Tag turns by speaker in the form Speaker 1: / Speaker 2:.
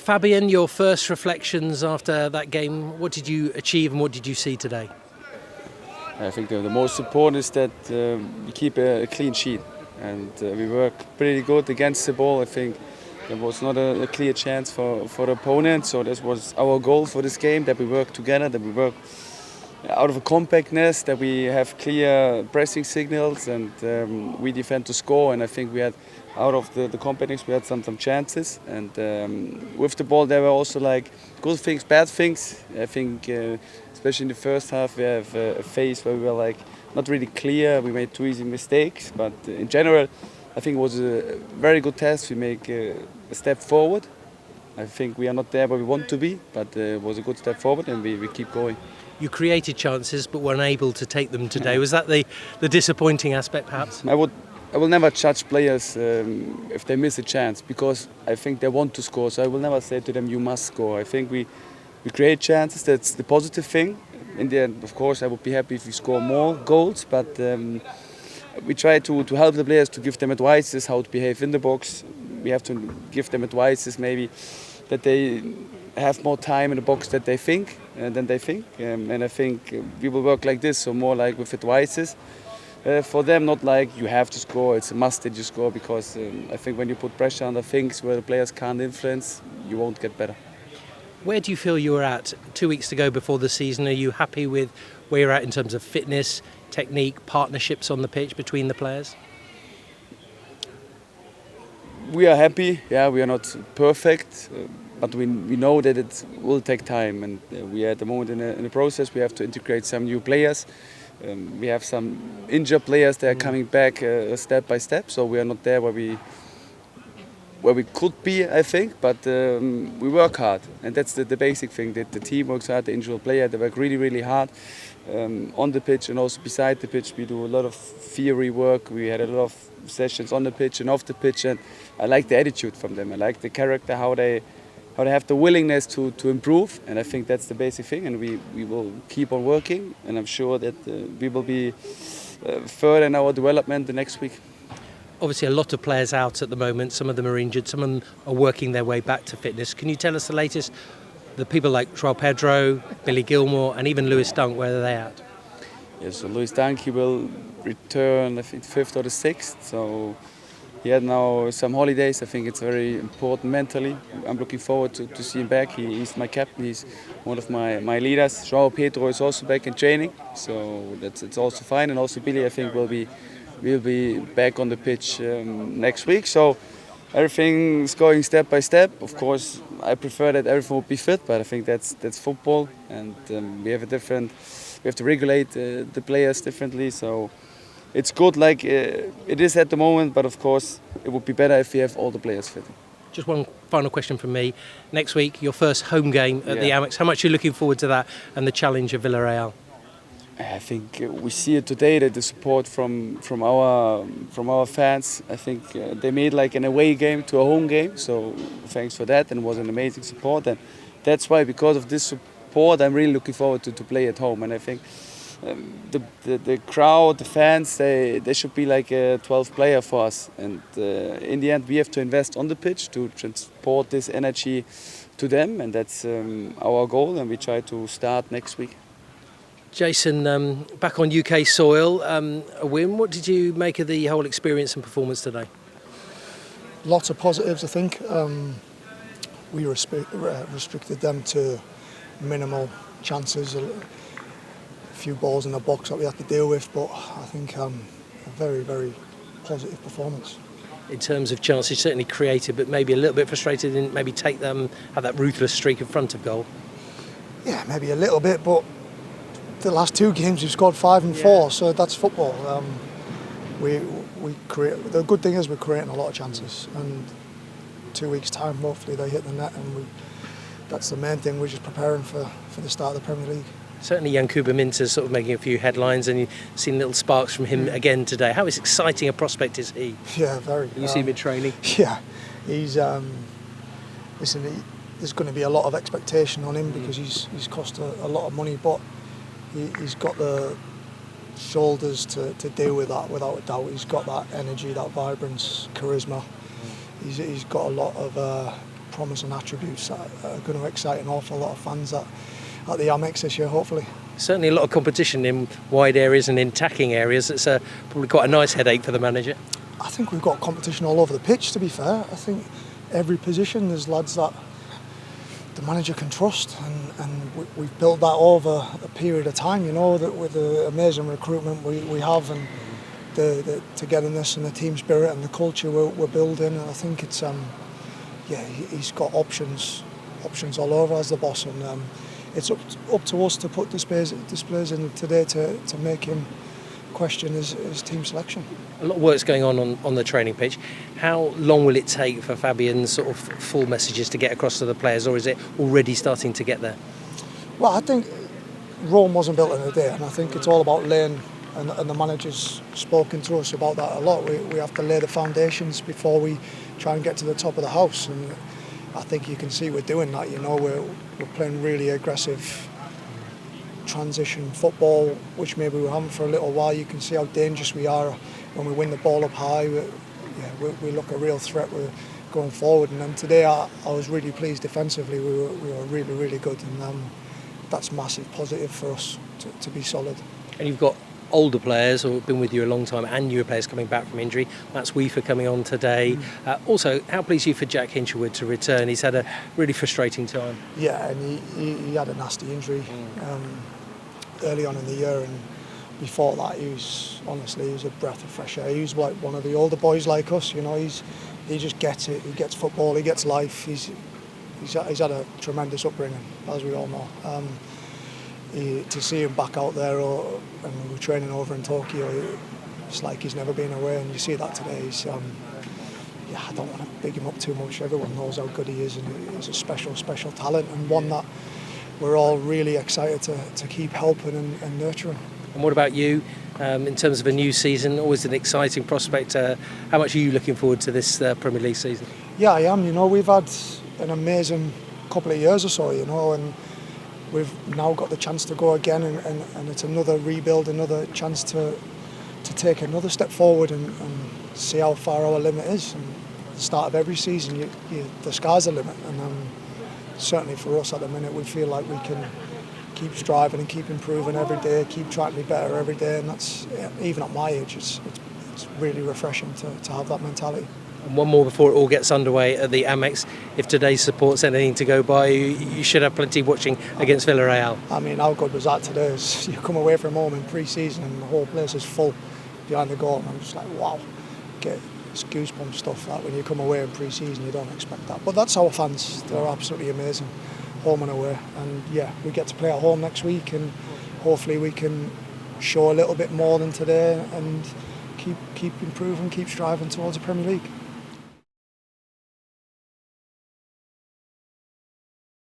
Speaker 1: Fabian, your first reflections after that game. What did you achieve and what did you see today?
Speaker 2: I think the most important is that we keep a clean sheet, and we work pretty good against the ball. I think there was not a clear chance for the opponent, so this was our goal for this game, that we work together, that we work out of a compactness, that we have clear pressing signals, and we defend to score. And I think we had, out of the compactness, we had some chances, and with the ball there were also like good things, bad things. I think especially in the first half we have a phase where we were like not really clear, we made 2 easy mistakes, but in general I think it was a very good test. We make a step forward. I think we are not there where we want to be, but it was a good step forward, and we keep going.
Speaker 1: You created chances but were unable to take them today. Was that the disappointing aspect perhaps?
Speaker 2: I will never judge players if they miss a chance, because I think they want to score, so I will never say to them you must score. I think we create chances, that's the positive thing. In the end, of course, I would be happy if we score more goals, but we try to help the players, to give them advices how to behave in the box. We have to give them advices maybe that they have more time in the box than they think, and I think we will work like this, so more like with advices for them, not like you have to score, it's a must that you score, because I think when you put pressure on the things where the players can't influence, you won't get better.
Speaker 1: Where do you feel you were at 2 weeks to go before the season? Are you happy with where you're at in terms of fitness, technique, partnerships on the pitch between the players?
Speaker 2: We are happy, yeah, we are not perfect, but we know that it will take time, and we are at the moment in a process. We have to integrate some new players. We have some injured players that are coming back step by step, so we are not there where we could be, I think, but we work hard, and that's the basic thing, that the team works hard, the individual player, they work really hard on the pitch and also beside the pitch. We do a lot of theory work, we had a lot of sessions on the pitch and off the pitch, and I like the attitude from them, I like the character, how they have the willingness to improve, and I think that's the basic thing, and we will keep on working, and I'm sure that we will be further in our development the next week.
Speaker 1: Obviously a lot of players out at the moment, some of them are injured, some of them are working their way back to fitness. Can you tell us the latest? The people like João Pedro, Billy Gilmore and even Lewis Dunk, where are they at?
Speaker 2: Yes, so Lewis Dunk, he will return I think 5th or the 6th, so he had now some holidays. I think it's very important mentally. I'm looking forward to see him back. He's my captain, he's one of my leaders. João Pedro is also back in training, so it's also fine, and also Billy I think will be back on the pitch next week. So everything's going step by step. Of course, I prefer that everything would be fit, but I think that's football, and we have to regulate the players differently. So it's good like it is at the moment, but of course it would be better if we have all the players fit.
Speaker 1: Just one final question from me. Next week, your first home game at the Amex. How much are you looking forward to that and the challenge of Villarreal?
Speaker 2: I think we see it today, that the support from our fans. I think they made like an away game to a home game, so thanks for that, and it was an amazing support, and that's why, because of this support, I'm really looking forward to play at home. And I think the crowd, the fans, they should be like a 12th player for us, and in the end we have to invest on the pitch to transport this energy to them, and that's our goal, and we try to start next week.
Speaker 1: Jason, back on UK soil, a win. What did you make of the whole experience and performance today?
Speaker 3: Lots of positives, I think. We restricted them to minimal chances, a few balls in the box that we had to deal with, but I think a very, very positive performance.
Speaker 1: In terms of chances, certainly created, but maybe a little bit frustrated in maybe take them, have that ruthless streak in front of goal.
Speaker 3: Yeah, maybe a little bit, but the last 2 games we've scored 5 and 4, so that's football. We create. The good thing is we're creating a lot of chances, and 2 weeks' time, hopefully they hit the net, and that's the main thing. We're just preparing for the start of the Premier League.
Speaker 1: Certainly, Yankuba Minter's sort of making a few headlines, and you've seen little sparks from him again today. How exciting a prospect is he?
Speaker 3: Yeah, very.
Speaker 1: You see him in training.
Speaker 3: Yeah, he's. Listen, there's going to be a lot of expectation on him because he's cost a lot of money, but he's got the shoulders to deal with that without a doubt. He's got that energy, that vibrance, charisma. He's got a lot of promising attributes that are going to excite an awful lot of fans at the Amex this year, hopefully.
Speaker 1: Certainly a lot of competition in wide areas and in attacking areas. It's probably quite a nice headache for the manager.
Speaker 3: I think we've got competition all over the pitch, to be fair. I think every position there's lads that the manager can trust, and we've built that over a period of time, you know, that with the amazing recruitment we have, and the togetherness and the team spirit and the culture we're building. And I think it's he's got options all over as the boss, and it's up to us to put displays in today to make him question his team selection.
Speaker 1: A lot of work's going on the training pitch. How long will it take for Fabian's sort of full messages to get across to the players, or is it already starting to get there?
Speaker 3: Well, I think Rome wasn't built in a day, and I think it's all about laying, and the manager's spoken to us about that a lot. We have to lay the foundations before we try and get to the top of the house, and I think you can see we're doing that. You know, we're playing really aggressive transition football, which maybe we haven't for a little while. You can see how dangerous we are when we win the ball up high. We look a real threat. We're going forward, and then today I was really pleased defensively. We were really, really good, and that's massive positive for us to be solid.
Speaker 1: And you've got older players who have been with you a long time, and newer players coming back from injury. That's Weaver coming on today. Also, how pleased are you for Jack Hinchelwood to return? He's had a really frustrating time.
Speaker 3: Yeah, and he had a nasty injury early on in the year, and before that he was a breath of fresh air. He was like one of the older boys like us, you know. He just gets it. He gets football. He gets life. He's had a tremendous upbringing, as we all know. To see him back out there, and we were training over in Tokyo, it's like he's never been away, and you see that today. I don't want to big him up too much. Everyone knows how good he is, and he's a special talent, and one that we're all really excited to keep helping and nurturing.
Speaker 1: And what about you, in terms of a new season? Always an exciting prospect. How much are you looking forward to this Premier League season?
Speaker 3: Yeah, I am. You know, we've had an amazing couple of years or so, you know, and we've now got the chance to go again, and it's another rebuild, another chance to take another step forward and see how far our limit is. And at the start of every season, the sky's the limit, and certainly for us at the minute, we feel like we can keep striving and keep improving every day, keep trying to be better every day, and that's, even at my age, it's really refreshing to have that mentality.
Speaker 1: And one more before it all gets underway at the Amex. If today's support's anything to go by, you should have plenty watching against Villarreal.
Speaker 3: I mean, how good was that today? You come away from home in pre-season and the whole place is full behind the goal, and I'm just like, wow, it's goosebump stuff that when you come away in pre-season you don't expect that. But that's our fans, they're absolutely amazing, home and away. And yeah, we get to play at home next week, and hopefully we can show a little bit more than today and keep improving, keep striving towards the Premier League.